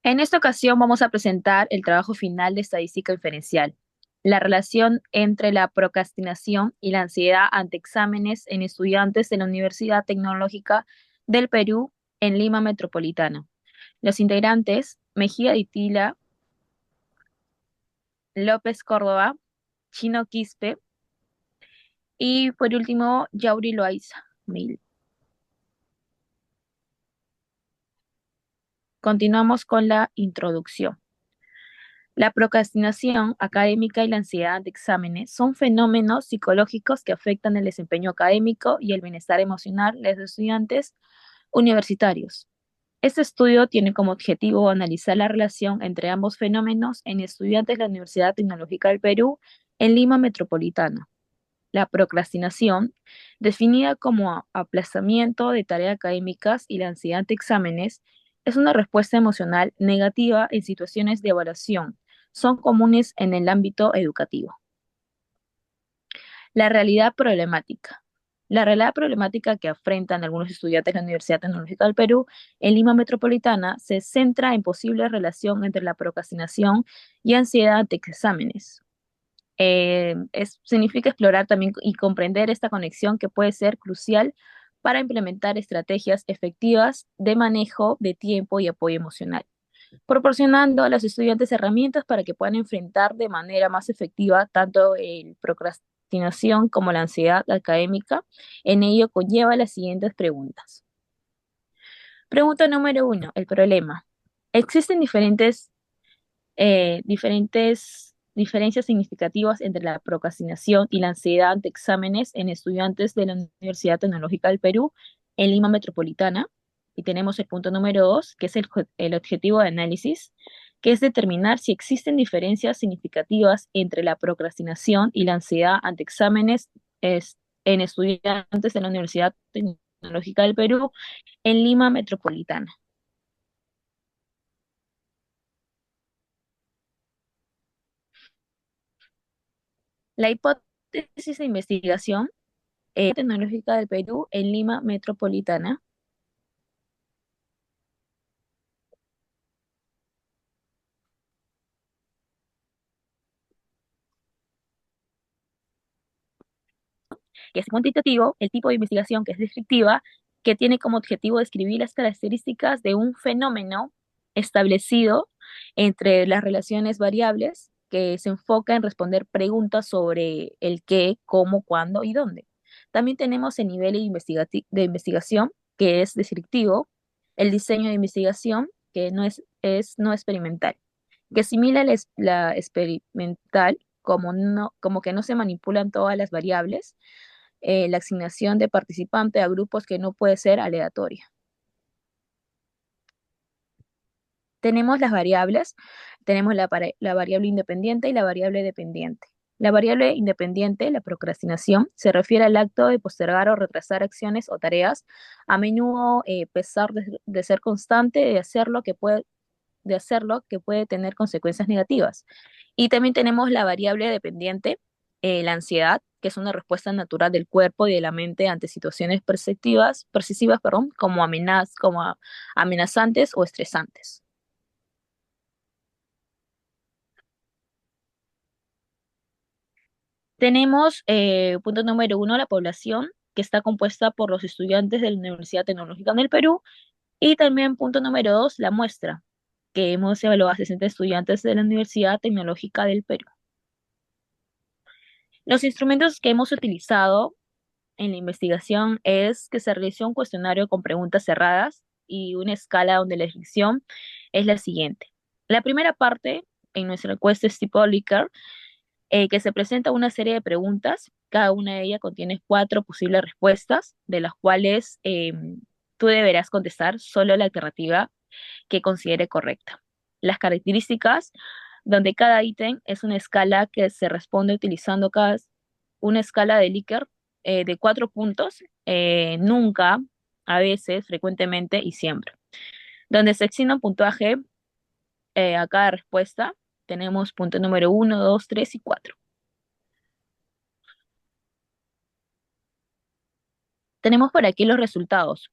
En esta ocasión vamos a presentar el trabajo final de estadística inferencial, la relación entre la procrastinación y la ansiedad ante exámenes en estudiantes de la Universidad Tecnológica del Perú en Lima Metropolitana. Los integrantes, Mejía Ditila, López Córdoba, Chino Quispe y por último, Yauri Loaiza. Mil. Continuamos con la introducción. La procrastinación académica y la ansiedad de exámenes son fenómenos psicológicos que afectan el desempeño académico y el bienestar emocional de los estudiantes universitarios. Este estudio tiene como objetivo analizar la relación entre ambos fenómenos en estudiantes de la Universidad Tecnológica del Perú en Lima Metropolitana. La procrastinación, definida como aplazamiento de tareas académicas y la ansiedad de exámenes, es una respuesta emocional negativa en situaciones de evaluación. Son comunes en el ámbito educativo. La realidad problemática. La realidad problemática que afrentan algunos estudiantes de la Universidad Tecnológica del Perú en Lima Metropolitana se centra en posible relación entre la procrastinación y ansiedad de exámenes. Significa explorar también y comprender esta conexión que puede ser crucial para implementar estrategias efectivas de manejo de tiempo y apoyo emocional, proporcionando a los estudiantes herramientas para que puedan enfrentar de manera más efectiva tanto el procrastinación como la ansiedad académica. En ello conlleva las siguientes preguntas. Pregunta número uno, el problema. ¿Existen diferentes diferencias significativas entre la procrastinación y la ansiedad ante exámenes en estudiantes de la Universidad Tecnológica del Perú en Lima Metropolitana? Y tenemos el punto número dos, que es el objetivo de análisis, que es determinar si existen diferencias significativas entre la procrastinación y la ansiedad ante exámenes en estudiantes de la Universidad Tecnológica del Perú en Lima Metropolitana. La hipótesis de investigación Tecnológica del Perú en Lima Metropolitana. Que es cuantitativo, el tipo de investigación que es descriptiva, que tiene como objetivo describir las características de un fenómeno establecido entre las relaciones variables, que se enfoca en responder preguntas sobre el qué, cómo, cuándo y dónde. También tenemos el nivel de investigación, que es descriptivo, el diseño de investigación, que es no experimental, que asimila la experimental como que no se manipulan todas las variables, la asignación de participante a grupos que no puede ser aleatoria. Tenemos las variables, tenemos la variable independiente y la variable dependiente. La variable independiente, la procrastinación, se refiere al acto de postergar o retrasar acciones o tareas, a menudo pesar de ser constante, de hacerlo que puede tener consecuencias negativas. Y también tenemos la variable dependiente, la ansiedad, que es una respuesta natural del cuerpo y de la mente ante situaciones percisivas, perdón, como amenazantes o estresantes. Tenemos, punto número uno, la población, que está compuesta por los estudiantes de la Universidad Tecnológica del Perú. Y también, punto número dos, la muestra, que hemos evaluado a 60 estudiantes de la Universidad Tecnológica del Perú. Los instrumentos que hemos utilizado en la investigación es que se realizó un cuestionario con preguntas cerradas y una escala donde la descripción es la siguiente. La primera parte en nuestra encuesta es tipo Likert, que se presenta una serie de preguntas. Cada una de ellas contiene cuatro posibles respuestas, de las cuales tú deberás contestar solo la alternativa que considere correcta. Las características, donde cada ítem es una escala que se responde utilizando una escala de Likert de 4 puntos, nunca, a veces, frecuentemente y siempre. Donde se asigna un puntaje a cada respuesta, tenemos punto número uno, 2, 3 y 4. Tenemos por aquí los resultados.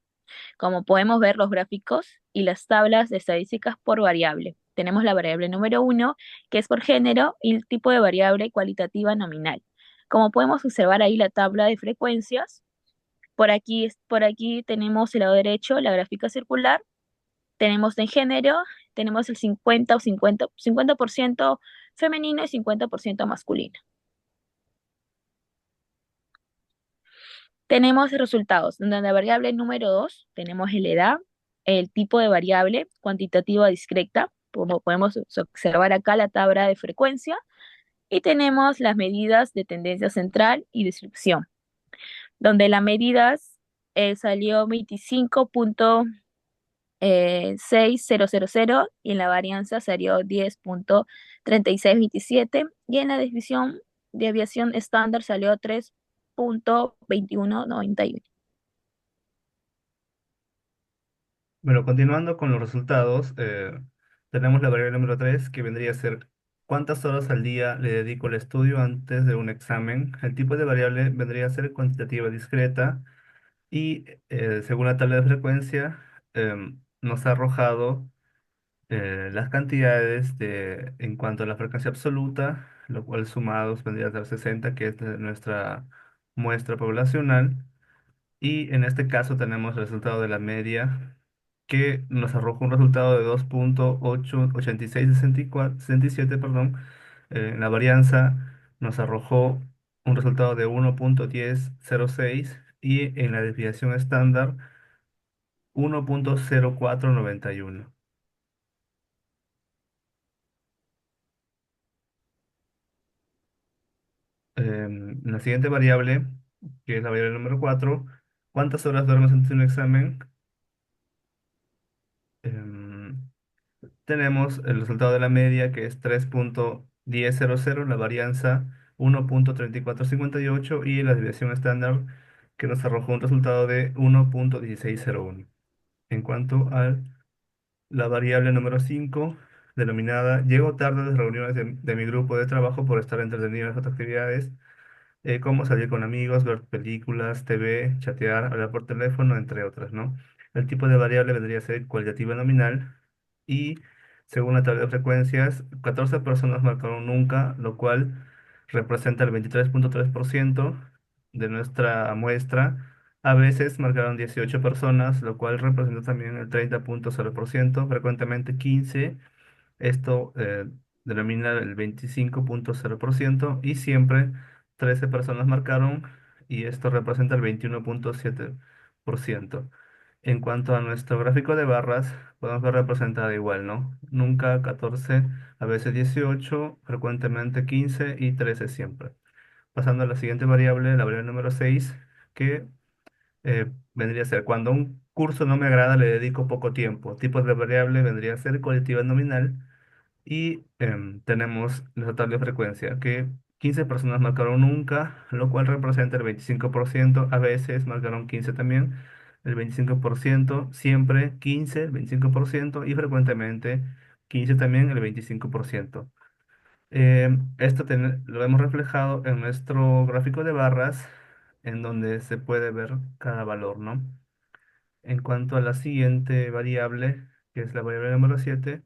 Como podemos ver los gráficos, y las tablas de estadísticas por variable. Tenemos la variable número uno, que es por género, y el tipo de variable cualitativa nominal. Como podemos observar ahí la tabla de frecuencias, por aquí tenemos el lado derecho, la gráfica circular, tenemos de género, tenemos el 50 o 50% femenino y 50% masculino. Tenemos resultados, donde en la variable número 2 tenemos la edad, el tipo de variable cuantitativa discreta, como podemos observar acá la tabla de frecuencia, y tenemos las medidas de tendencia central y distribución, donde las medidas salió 25.6000 y en la varianza salió 10.3627 y en la desviación estándar salió 3.2191. Bueno, continuando con los resultados, tenemos la variable número 3 que vendría a ser cuántas horas al día le dedico al estudio antes de un examen. El tipo de variable vendría a ser cuantitativa discreta y según la tabla de frecuencia nos ha arrojado las cantidades en cuanto a la frecuencia absoluta, lo cual sumados vendría a ser 60, que es de nuestra muestra poblacional. Y en este caso tenemos el resultado de la media que nos arroja un resultado de 2.88667, perdón. En la varianza nos arrojó un resultado de 1.1006 y en la desviación estándar 1.0491. La siguiente variable, que es la variable número 4, ¿cuántas horas duermes antes de un examen? Em, Tenemos el resultado de la media que es 3.1000, la varianza 1.3458 y la desviación estándar que nos arrojó un resultado de 1.1601. En cuanto a la variable número 5 denominada llego tarde a las reuniones de mi grupo de trabajo por estar entretenido en otras actividades, como salir con amigos, ver películas, TV, chatear, hablar por teléfono, entre otras, ¿no? El tipo de variable vendría a ser cualitativa nominal y, según la tabla de frecuencias, 14 personas marcaron nunca, lo cual representa el 23.3% de nuestra muestra. A veces marcaron 18 personas, lo cual representa también el 30.0%, frecuentemente 15. Esto denomina el 25.0% y siempre 13 personas marcaron y esto representa el 21.7%. En cuanto a nuestro gráfico de barras, podemos ver representada igual, ¿no? Nunca 14, a veces 18, frecuentemente 15 y 13 siempre. Pasando a la siguiente variable, la variable número 6, que vendría a ser cuando un curso no me agrada, le dedico poco tiempo. Tipos de variable vendría a ser colectiva nominal y tenemos la tabla de frecuencia, que 15 personas marcaron nunca, lo cual representa el 25%. A veces marcaron 15 también, el 25%. Siempre 15, el 25%. Y frecuentemente 15 también, el 25%. Esto lo hemos reflejado en nuestro gráfico de barras, en donde se puede ver cada valor, ¿no? En cuanto a la siguiente variable, que es la variable número 7,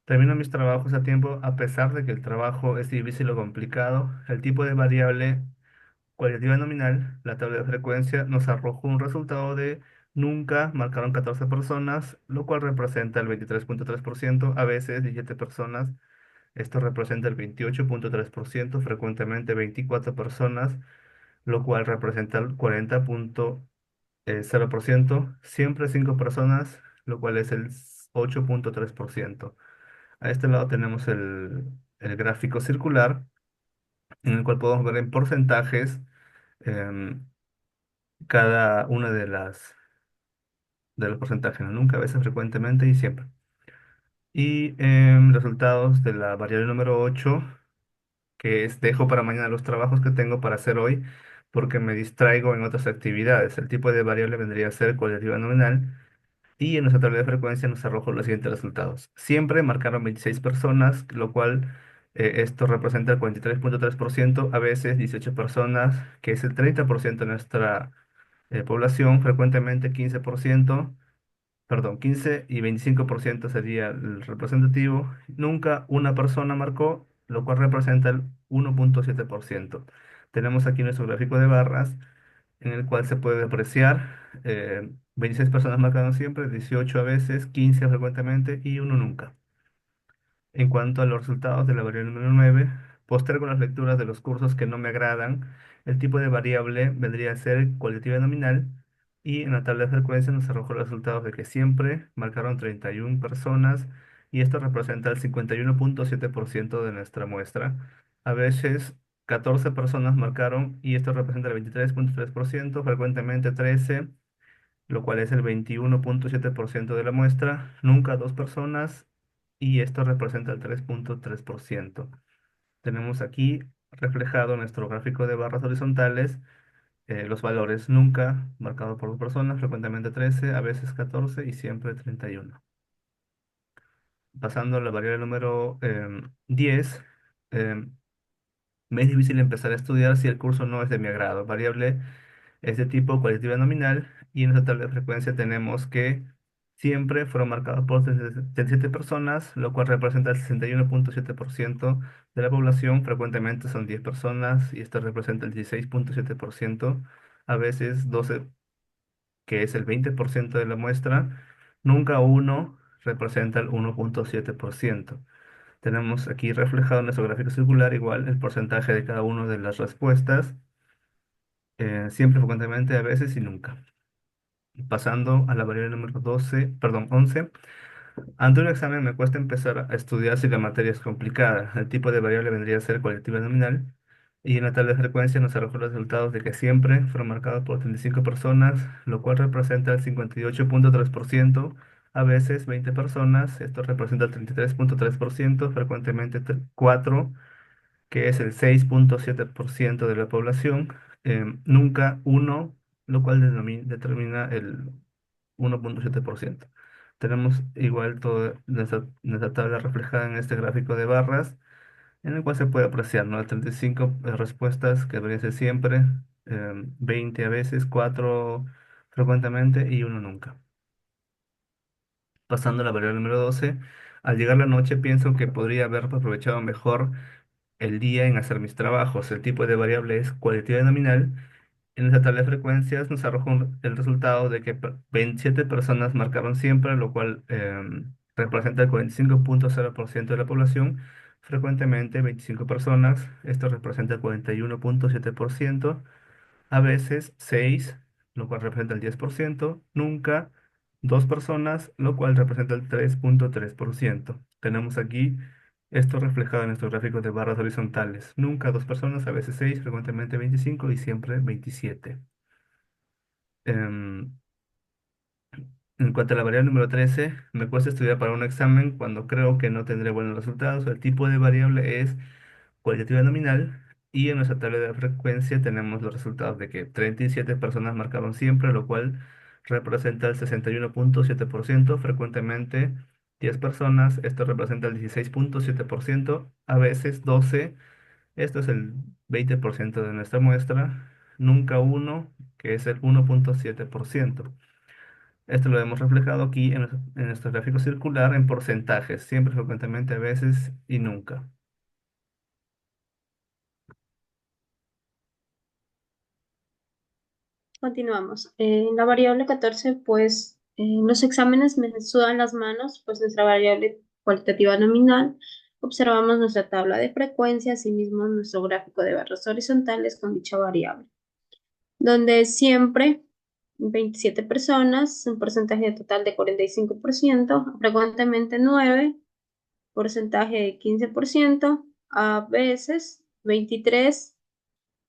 termino mis trabajos a tiempo a pesar de que el trabajo es difícil o complicado. El tipo de variable cualitativa nominal, la tabla de frecuencia, nos arrojó un resultado de nunca marcaron 14 personas, lo cual representa el 23.3%, a veces 17 personas. Esto representa el 28.3%, frecuentemente 24 personas, lo cual representa el 40.0%, siempre 5 personas, lo cual es el 8.3%. A este lado tenemos el gráfico circular, en el cual podemos ver en porcentajes em, cada una de los porcentajes, ¿no? Nunca, a veces, frecuentemente y siempre. Y resultados de la variable número 8, que es dejo para mañana los trabajos que tengo para hacer hoy porque me distraigo en otras actividades. El tipo de variable vendría a ser cualitativa nominal. Y en nuestra tabla de frecuencia nos arrojó los siguientes resultados. Siempre marcaron 26 personas, lo cual esto representa el 43.3%, a veces 18 personas, que es el 30% de nuestra población, frecuentemente 15%, perdón, 15 y 25% sería el representativo. Nunca una persona marcó, lo cual representa el 1,7%. Tenemos aquí nuestro gráfico de barras en el cual se puede apreciar 26 personas marcaron siempre, 18 a veces, 15 frecuentemente y uno nunca. En cuanto a los resultados de la variable número 9, postergo las lecturas de los cursos que no me agradan. El tipo de variable vendría a ser cualitativa nominal y en la tabla de frecuencia nos arrojó los resultados de que siempre marcaron 31 personas y esto representa el 51,7% de nuestra muestra. A veces 14 personas marcaron y esto representa el 23,3%, frecuentemente 13, lo cual es el 21,7% de la muestra, nunca dos personas, y esto representa el 3,3%. Tenemos aquí reflejado en nuestro gráfico de barras horizontales los valores nunca marcado por dos personas, frecuentemente 13, a veces 14 y siempre 31. Pasando a la variable número 10, em, me es difícil empezar a estudiar si el curso no es de mi agrado. Variable es de tipo cualitativa nominal y en esta tabla de frecuencia tenemos que siempre fueron marcados por 37 personas, lo cual representa el 61,7% de la población. Frecuentemente son 10 personas y esto representa el 16,7%, a veces 12, que es el 20% de la muestra. Nunca uno representa el 1,7%. Tenemos aquí reflejado en nuestro gráfico circular igual el porcentaje de cada una de las respuestas, siempre, frecuentemente, a veces y nunca. Pasando a la variable número 12, perdón, 11. Ante un examen me cuesta empezar a estudiar si la materia es complicada. El tipo de variable vendría a ser cualitativa nominal. Y en la tabla de frecuencia nos arrojó los resultados de que siempre fueron marcados por 35 personas, lo cual representa el 58,3%. A veces 20 personas, esto representa el 33,3%, frecuentemente 4, que es el 6,7% de la población. Nunca uno, lo cual determina el 1,7%. Tenemos igual toda nuestra tabla reflejada en este gráfico de barras, en el cual se puede apreciar, ¿no? 35 respuestas que deberían ser siempre, 20 a veces, 4 frecuentemente y uno nunca. Pasando a la variable número 12, al llegar la noche pienso que podría haber aprovechado mejor el día en hacer mis trabajos. El tipo de variable es cualitativa nominal. En esta tabla de frecuencias nos arrojó el resultado de que 27 personas marcaron siempre, lo cual representa el 45,0% de la población. Frecuentemente 25 personas, esto representa el 41,7%. A veces 6, lo cual representa el 10%. Nunca dos personas, lo cual representa el 3,3%. Tenemos aquí esto reflejado en nuestros gráficos de barras horizontales. Nunca dos personas, a veces 6, frecuentemente 25 y siempre 27. Em, en cuanto a la variable número 13, me cuesta estudiar para un examen cuando creo que no tendré buenos resultados. El tipo de variable es cualitativa nominal y en nuestra tabla de frecuencia tenemos los resultados de que 37 personas marcaron siempre, lo cual representa el 61,7%, frecuentemente 10 personas, esto representa el 16,7%, a veces 12, esto es el 20% de nuestra muestra, nunca uno, que es el 1,7%. Esto lo hemos reflejado aquí en nuestro gráfico circular en porcentajes, siempre, frecuentemente, a veces y nunca. Continuamos. En la variable 14, pues en los exámenes me sudan las manos, pues nuestra variable cualitativa nominal. Observamos nuestra tabla de frecuencia, asimismo nuestro gráfico de barras horizontales con dicha variable, donde siempre 27 personas, un porcentaje total de 45%, frecuentemente 9, porcentaje de 15%, a veces 23,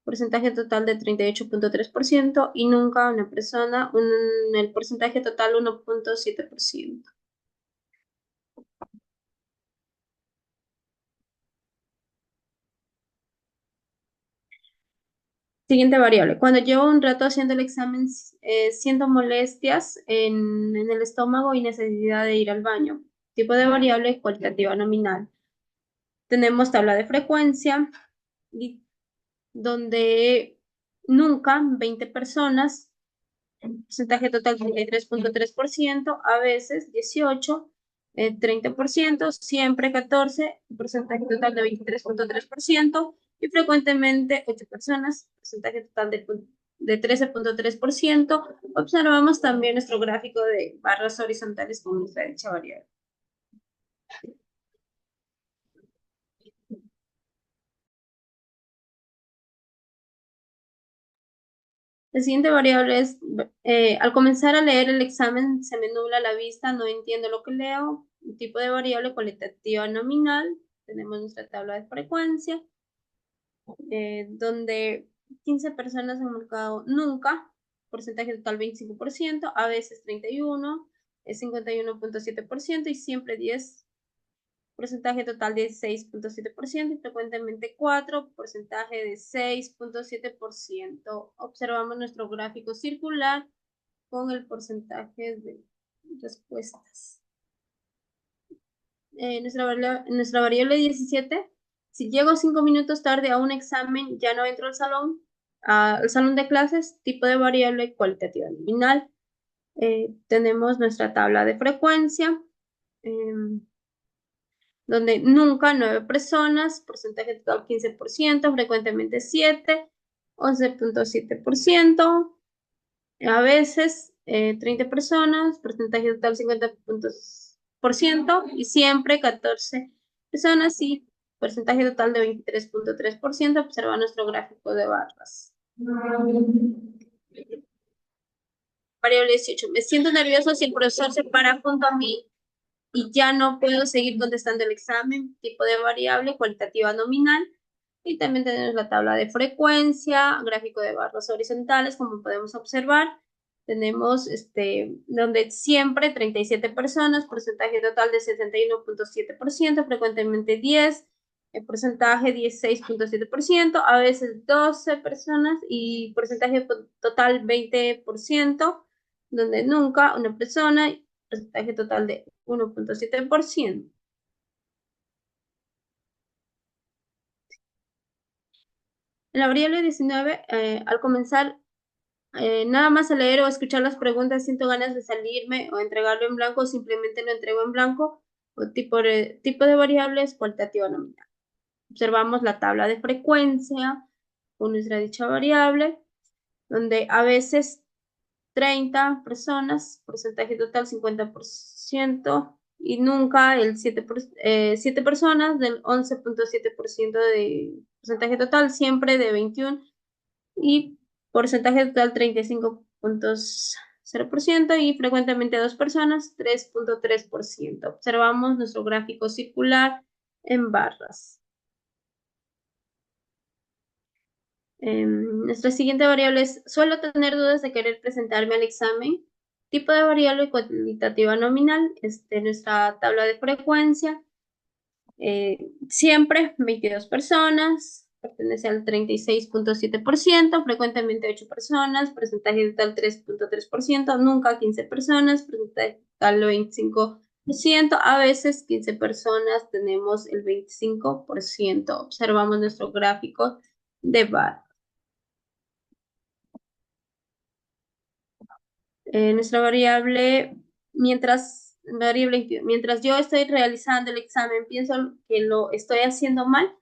porcentaje total de 38,3% y nunca una persona, el porcentaje total 1,7%. Siguiente variable. Cuando llevo un rato haciendo el examen, siento molestias en el estómago y necesidad de ir al baño. Tipo de variable cualitativa nominal. Tenemos tabla de frecuencia, donde nunca 20 personas, porcentaje total 33.3%, a veces 18, 30%, siempre 14, porcentaje total de 23.3% y frecuentemente 8 personas, porcentaje total de 13.3%. Observamos también nuestro gráfico de barras horizontales con nuestra dicha variable. La siguiente variable es, al comenzar a leer el examen se me nubla la vista, no entiendo lo que leo. Un tipo de variable cualitativa nominal. Tenemos nuestra tabla de frecuencia, donde 15 personas han marcado nunca, porcentaje total 25%, a veces 31, 51.7% y siempre 10, porcentaje total de 6.7% y frecuentemente 4, porcentaje de 6.7%. Observamos nuestro gráfico circular con el porcentaje de respuestas. Nuestra variable 17, si llego 5 minutos tarde a un examen, ya no entro al salón de clases, tipo de variable cualitativa nominal. Tenemos nuestra tabla de frecuencia, donde nunca 9 personas, porcentaje total 15%, frecuentemente 7, 11.7%, a veces 30 personas, porcentaje total 50% y siempre 14 personas y porcentaje total de 23.3%. Observa nuestro gráfico de barras. Variable 18. Me siento nervioso si el profesor se para junto a mí y ya no puedo seguir contestando el examen. Tipo de variable cualitativa nominal. Y también tenemos la tabla de frecuencia, gráfico de barras horizontales, como podemos observar. Tenemos donde siempre 37 personas, porcentaje total de 61.7%, frecuentemente 10, el porcentaje 16.7%, a veces 12 personas y porcentaje total 20%, donde nunca una persona, porcentaje total de 1.7%. En la variable 19, al comenzar nada más a leer o escuchar las preguntas, siento ganas de salirme o entregarlo en blanco, o simplemente lo entrego en blanco, o tipo de variables cualitativa nominal. Observamos la tabla de frecuencia con nuestra dicha variable, donde a veces 30 personas, porcentaje total 50%, y nunca el 7 personas del 11.7% de porcentaje total, siempre de 21, y porcentaje total 35.0% y frecuentemente 2 personas 3.3%. Observamos nuestro gráfico circular en barras. Nuestra siguiente variable es, suelo tener dudas de querer presentarme al examen. Tipo de variable cuantitativa nominal, nuestra tabla de frecuencia. Siempre 22 personas, pertenece al 36.7%, frecuentemente 8 personas, porcentaje total 3.3%, nunca 15 personas, porcentaje total 25%, a veces 15 personas, tenemos el 25%. Observamos nuestro gráfico de barra. Nuestra mientras yo estoy realizando el examen, pienso que lo estoy haciendo mal.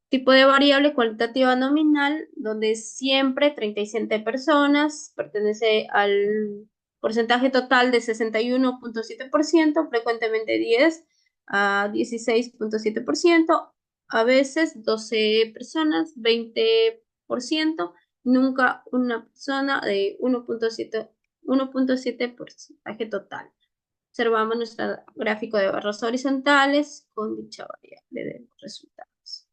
Tipo de variable cualitativa nominal, donde siempre 37 personas, pertenece al porcentaje total de 61.7%, frecuentemente 10 a 16.7%, a veces 12 personas, 20%, nunca una persona de 1.7 porcentaje total. Observamos nuestro gráfico de barras horizontales con dicha variable de resultados.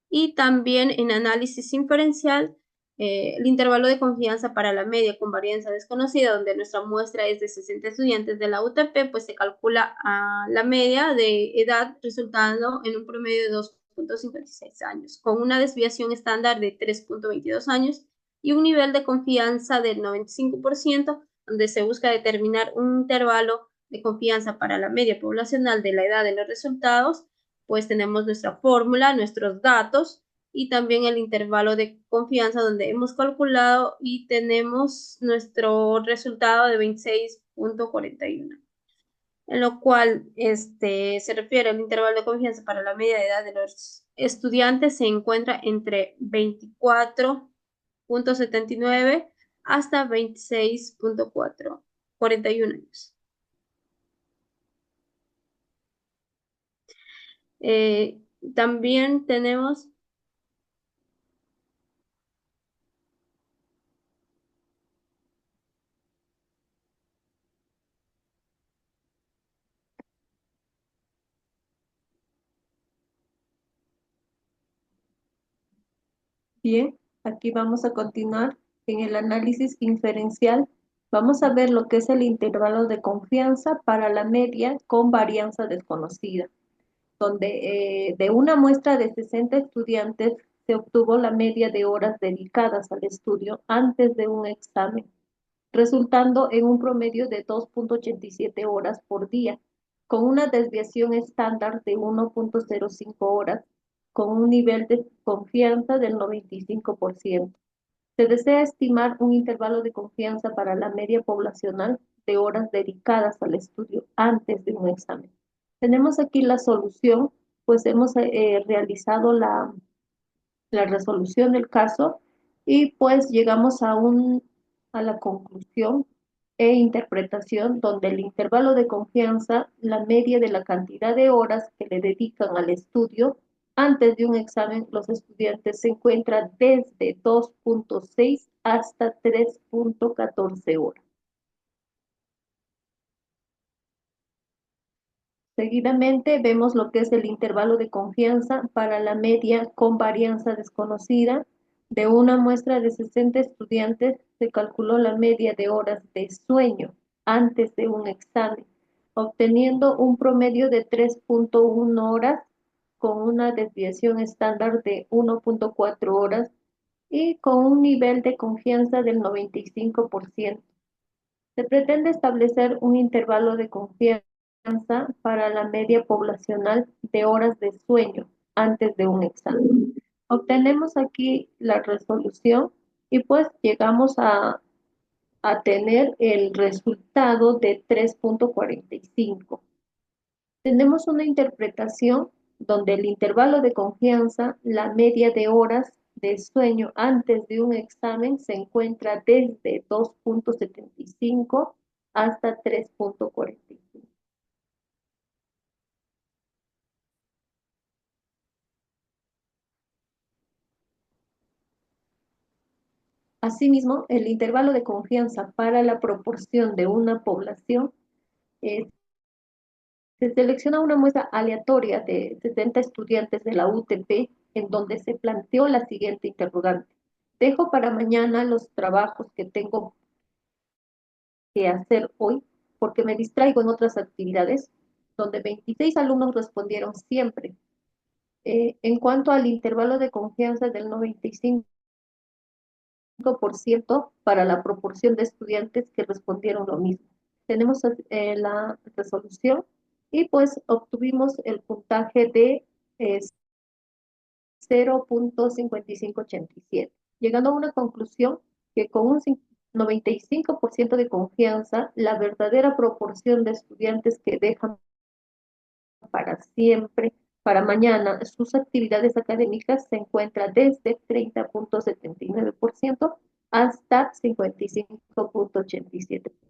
Y también en análisis inferencial, el intervalo de confianza para la media con varianza desconocida, donde nuestra muestra es de 60 estudiantes de la UTP, pues se calcula a la media de edad resultando en un promedio de 2.56 años, con una desviación estándar de 3.22 años y un nivel de confianza del 95%, donde se busca determinar un intervalo de confianza para la media poblacional de la edad de los resultados. Pues tenemos nuestra fórmula, nuestros datos, y también el intervalo de confianza donde hemos calculado y tenemos nuestro resultado de 26,41, en lo cual se refiere al intervalo de confianza para la media de edad de los estudiantes se encuentra entre 24,79 hasta 26,41 años. Eh, También tenemos Bien, aquí vamos a continuar en el análisis inferencial. Vamos a ver lo que es el intervalo de confianza para la media con varianza desconocida, donde de una muestra de 60 estudiantes se obtuvo la media de horas dedicadas al estudio antes de un examen, resultando en un promedio de 2,87 horas por día, con una desviación estándar de 1,05 horas, con un nivel de confianza del 95%. Se desea estimar un intervalo de confianza para la media poblacional de horas dedicadas al estudio antes de un examen. Tenemos aquí la solución, pues hemos realizado la resolución del caso y pues llegamos a la conclusión e interpretación donde el intervalo de confianza, la media de la cantidad de horas que le dedican al estudio antes de un examen, los estudiantes se encuentran desde 2,6 hasta 3,14 horas. Seguidamente vemos lo que es el intervalo de confianza para la media con varianza desconocida. De una muestra de 60 estudiantes se calculó la media de horas de sueño antes de un examen, obteniendo un promedio de 3,1 horas con una desviación estándar de 1,4 horas y con un nivel de confianza del 95%. Se pretende establecer un intervalo de confianza para la media poblacional de horas de sueño antes de un examen. Obtenemos aquí la resolución y pues llegamos a tener el resultado de 3,45. Tenemos una interpretación donde el intervalo de confianza, la media de horas de sueño antes de un examen se encuentra desde 2,75 hasta 3,45. Asimismo, el intervalo de confianza para la proporción de una población es se selecciona una muestra aleatoria de 60 estudiantes de la UTP en donde se planteó la siguiente interrogante. Dejo para mañana los trabajos que tengo que hacer hoy porque me distraigo en otras actividades, donde 26 alumnos respondieron siempre. En cuanto al intervalo de confianza del 95% para la proporción de estudiantes que respondieron lo mismo. Tenemos la resolución y pues obtuvimos el puntaje de 0,5587, llegando a una conclusión que con un 95% de confianza, la verdadera proporción de estudiantes que dejan para siempre, para mañana, sus actividades académicas se encuentra desde 30,79% hasta 55,87%.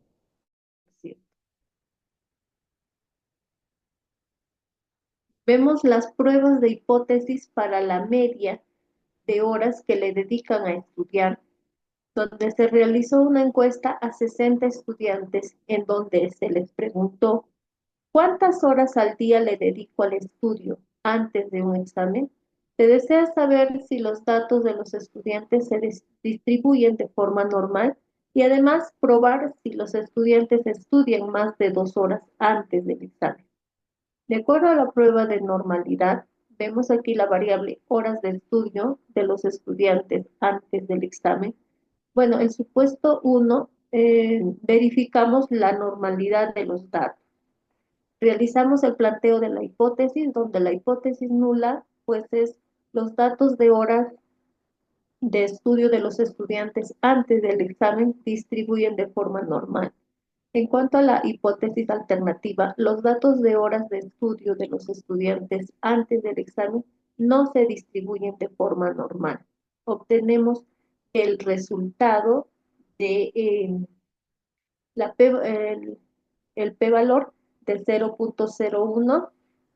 Vemos las pruebas de hipótesis para la media de horas que le dedican a estudiar, donde se realizó una encuesta a 60 estudiantes en donde se les preguntó ¿cuántas horas al día le dedico al estudio antes de un examen? Se desea saber si los datos de los estudiantes se distribuyen de forma normal y además probar si los estudiantes estudian más de 2 horas antes del examen. De acuerdo a la prueba de normalidad, vemos aquí la variable horas de estudio de los estudiantes antes del examen. Bueno, el supuesto 1, verificamos la normalidad de los datos. Realizamos el planteo de la hipótesis, donde la hipótesis nula pues es los datos de horas de estudio de los estudiantes antes del examen distribuyen de forma normal. En cuanto a la hipótesis alternativa, los datos de horas de estudio de los estudiantes antes del examen no se distribuyen de forma normal. Obtenemos el resultado de el p-valor de 0.01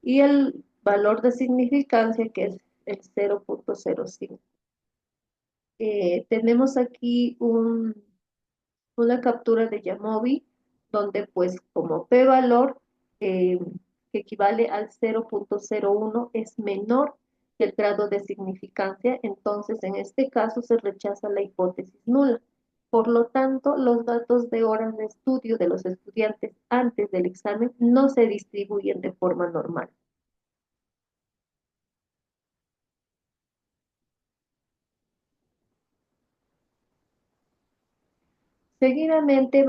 y el valor de significancia que es el 0.05. Tenemos aquí una captura de Yamovi, donde pues como p-valor que equivale al 0.01 es menor que el grado de significancia, entonces en este caso se rechaza la hipótesis nula. Por lo tanto, los datos de horas de estudio de los estudiantes antes del examen no se distribuyen de forma normal. Seguidamente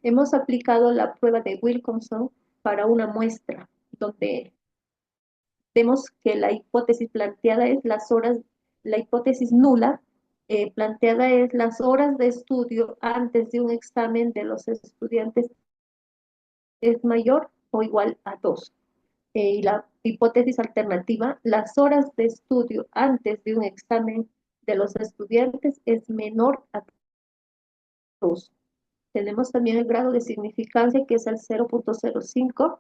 hemos aplicado la prueba de Wilkinson para una muestra, donde vemos que la hipótesis planteada es la hipótesis nula planteada es las horas de estudio antes de un examen de los estudiantes es mayor o igual a 2. Y la hipótesis alternativa, las horas de estudio antes de un examen de los estudiantes es menor a 2. Tenemos también el grado de significancia que es el 0.05.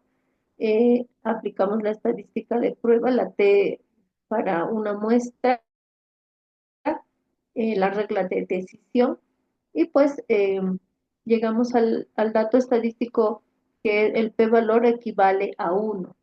Aplicamos la estadística de prueba, la T para una muestra, la regla de decisión, y pues llegamos al dato estadístico que el p-valor equivale a 1.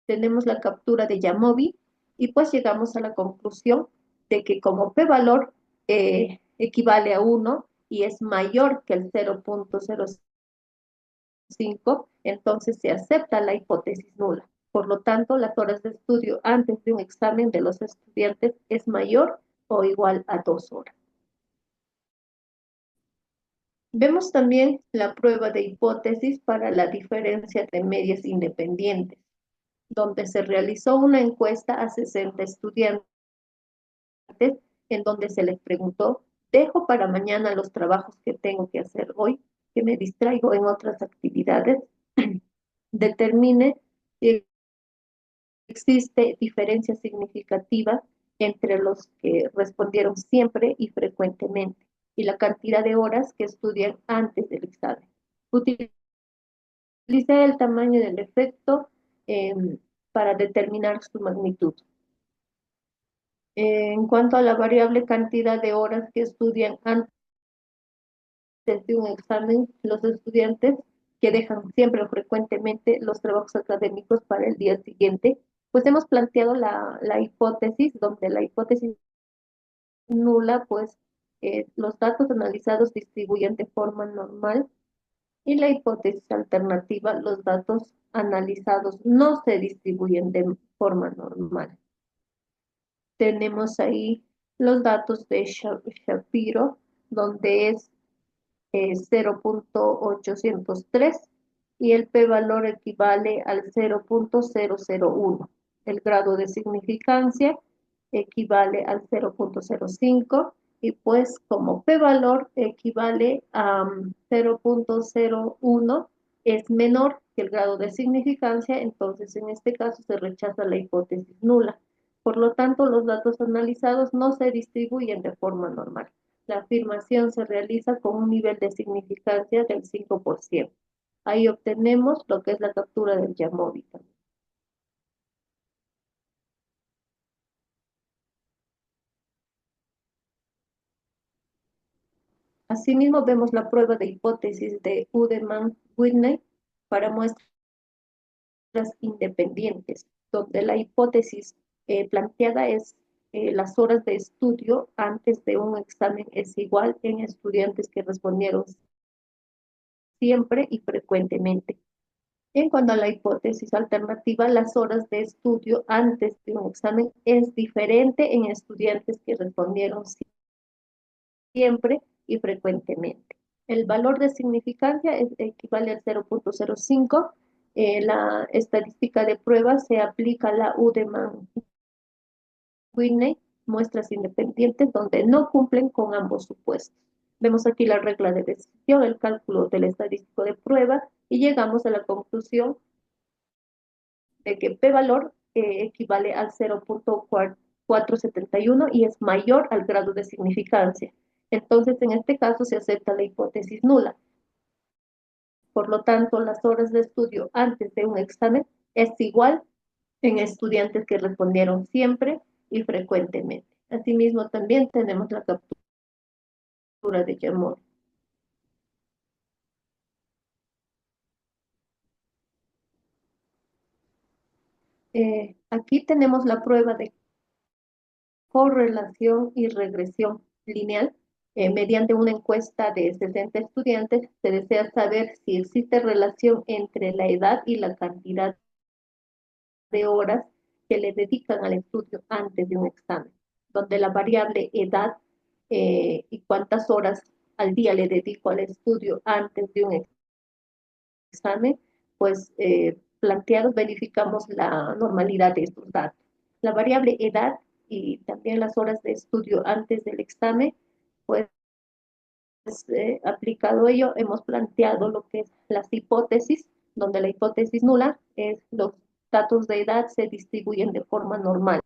Tenemos la captura de Yamovi y pues llegamos a la conclusión de que como p-valor equivale a 1 y es mayor que el 0.05, entonces se acepta la hipótesis nula. Por lo tanto, las horas de estudio antes de un examen de los estudiantes es mayor o igual a 2 horas. Vemos también la prueba de hipótesis para la diferencia de medias independientes, donde se realizó una encuesta a 60 estudiantes en donde se les preguntó, ¿dejo para mañana los trabajos que tengo que hacer hoy, que me distraigo en otras actividades? Determine si existe diferencia significativa entre los que respondieron siempre y frecuentemente y la cantidad de horas que estudian antes del examen. Utilice el tamaño del efecto para determinar su magnitud. En cuanto a la variable cantidad de horas que estudian antes de un examen, los estudiantes que dejan siempre o frecuentemente los trabajos académicos para el día siguiente, pues hemos planteado la hipótesis, donde la hipótesis nula, pues los datos analizados distribuyen de forma normal y la hipótesis alternativa, los datos analizados no se distribuyen de forma normal. Tenemos ahí los datos de Shapiro, donde es 0.803 y el p-valor equivale al 0.001. El grado de significancia equivale al 0.05 y pues como p-valor equivale a 0.01 es menor que el grado de significancia, entonces en este caso se rechaza la hipótesis nula. Por lo tanto, los datos analizados no se distribuyen de forma normal. La afirmación se realiza con un nivel de significancia del 5%. Ahí obtenemos lo que es la captura del Yamovi. Asimismo, vemos la prueba de hipótesis de Udeman-Whitney para muestras independientes, donde la hipótesis planteada es las horas de estudio antes de un examen es igual en estudiantes que respondieron siempre y frecuentemente. En cuanto a la hipótesis alternativa, las horas de estudio antes de un examen es diferente en estudiantes que respondieron siempre y frecuentemente. El valor de significancia equivale al 0.05 La estadística de pruebas se aplica a la Whitney, muestras independientes donde no cumplen con ambos supuestos. Vemos aquí la regla de decisión, el cálculo del estadístico de prueba y llegamos a la conclusión de que p-valor equivale al 0.471 y es mayor al grado de significancia. Entonces, en este caso se acepta la hipótesis nula. Por lo tanto, las horas de estudio antes de un examen es igual en estudiantes que respondieron siempre y frecuentemente. Asimismo, también tenemos la captura de Yamor. Aquí tenemos la prueba de correlación y regresión lineal. Mediante una encuesta de 60 estudiantes, se desea saber si existe relación entre la edad y la cantidad de horas que le dedican al estudio antes de un examen, donde la variable edad y cuántas horas al día le dedico al estudio antes de un examen, pues planteados verificamos la normalidad de estos datos. La variable edad y también las horas de estudio antes del examen, pues aplicado ello, hemos planteado lo que es las hipótesis, donde la hipótesis nula es los datos de edad se distribuyen de forma normal.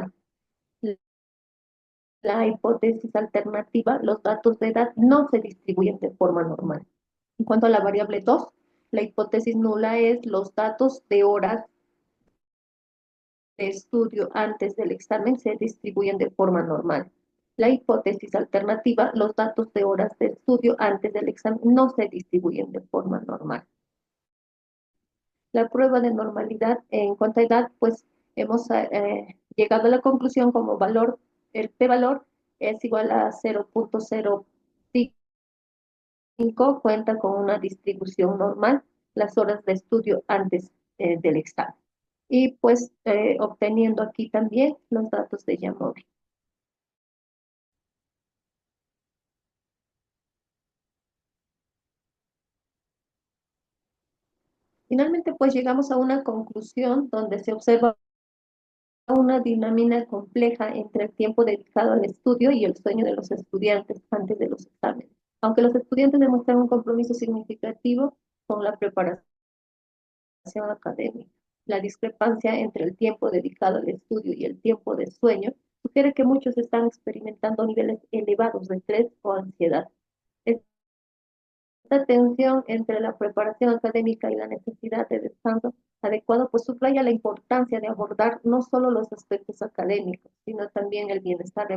La hipótesis alternativa, los datos de edad no se distribuyen de forma normal. En cuanto a la variable 2, la hipótesis nula es los datos de horas de estudio antes del examen se distribuyen de forma normal. La hipótesis alternativa, los datos de horas de estudio antes del examen no se distribuyen de forma normal. La prueba de normalidad en cuanto a edad, pues hemos llegado a la conclusión como valor, el p-valor es igual a 0.05, cuenta con una distribución normal, las horas de estudio antes del examen. Y pues obteniendo aquí también los datos de Yamovi. Finalmente, pues llegamos a una conclusión donde se observa una dinámica compleja entre el tiempo dedicado al estudio y el sueño de los estudiantes antes de los exámenes. Aunque los estudiantes demuestran un compromiso significativo con la preparación académica, la discrepancia entre el tiempo dedicado al estudio y el tiempo de sueño sugiere que muchos están experimentando niveles elevados de estrés o ansiedad. Esta tensión entre la preparación académica y la necesidad de descanso adecuado, pues subraya la importancia de abordar no solo los aspectos académicos, sino también el bienestar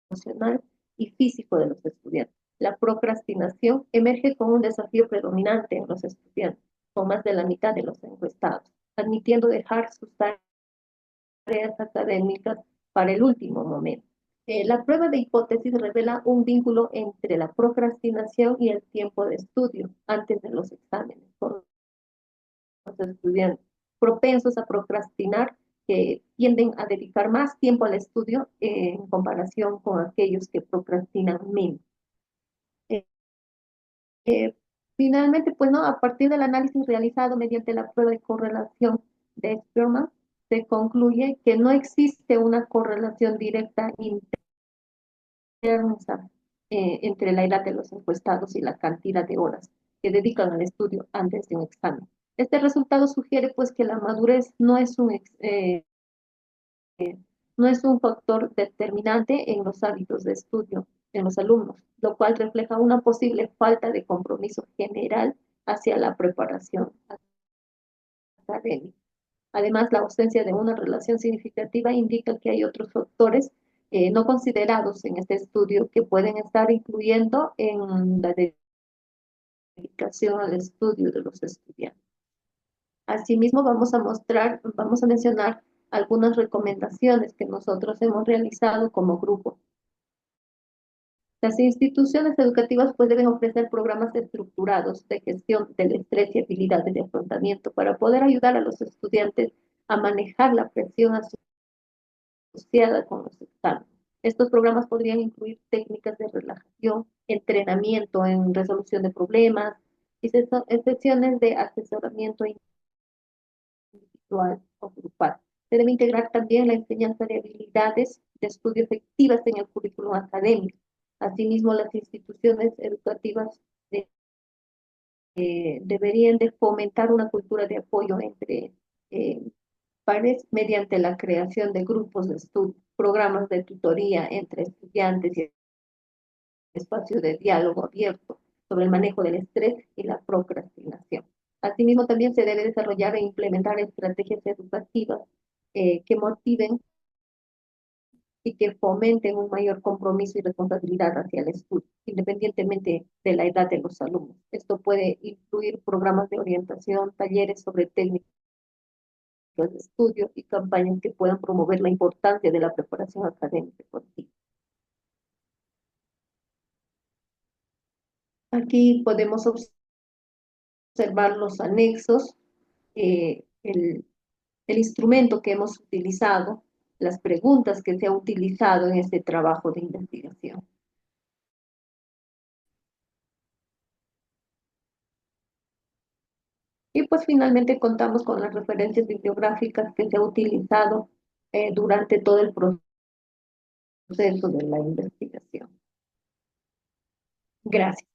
emocional y físico de los estudiantes. La procrastinación emerge como un desafío predominante en los estudiantes, con más de la mitad de los encuestados, admitiendo dejar sus tareas académicas para el último momento. La prueba de hipótesis revela un vínculo entre la procrastinación y el tiempo de estudio antes de los exámenes, con los estudiantes propensos a procrastinar, que tienden a dedicar más tiempo al estudio en comparación con aquellos que procrastinan menos. Eh, Finalmente, pues no, a partir del análisis realizado mediante la prueba de correlación de Spearman, se concluye que no existe una correlación directa entre la edad de los encuestados y la cantidad de horas que dedican al estudio antes de un examen. Este resultado sugiere pues que la madurez no es un factor determinante en los hábitos de estudio en los alumnos, lo cual refleja una posible falta de compromiso general hacia la preparación académica. Además, la ausencia de una relación significativa indica que hay otros factores no considerados en este estudio que pueden estar incluyendo en la dedicación al estudio de los estudiantes. Asimismo, vamos a mencionar algunas recomendaciones que nosotros hemos realizado como grupo. Las instituciones educativas pues deben ofrecer programas estructurados de gestión del estrés y habilidades de afrontamiento para poder ayudar a los estudiantes a manejar la presión asociada con los exámenes. Estos programas podrían incluir técnicas de relajación, entrenamiento en resolución de problemas, y sesiones de asesoramiento individual o grupal. Se debe integrar también la enseñanza de habilidades de estudio efectivas en el currículum académico. Asimismo, las instituciones educativas deberían de fomentar una cultura de apoyo entre pares mediante la creación de grupos de estudio, programas de tutoría entre estudiantes y espacios de diálogo abierto sobre el manejo del estrés y la procrastinación. Asimismo, también se debe desarrollar e implementar estrategias educativas que motiven y que fomenten un mayor compromiso y responsabilidad hacia el estudio, independientemente de la edad de los alumnos. Esto puede incluir programas de orientación, talleres sobre técnicas de estudio y campañas que puedan promover la importancia de la preparación académica continua. Aquí podemos observar los anexos, el instrumento que hemos utilizado, las preguntas que se ha utilizado en este trabajo de investigación. Y pues finalmente contamos con las referencias bibliográficas que se ha utilizado durante todo el proceso de la investigación. Gracias.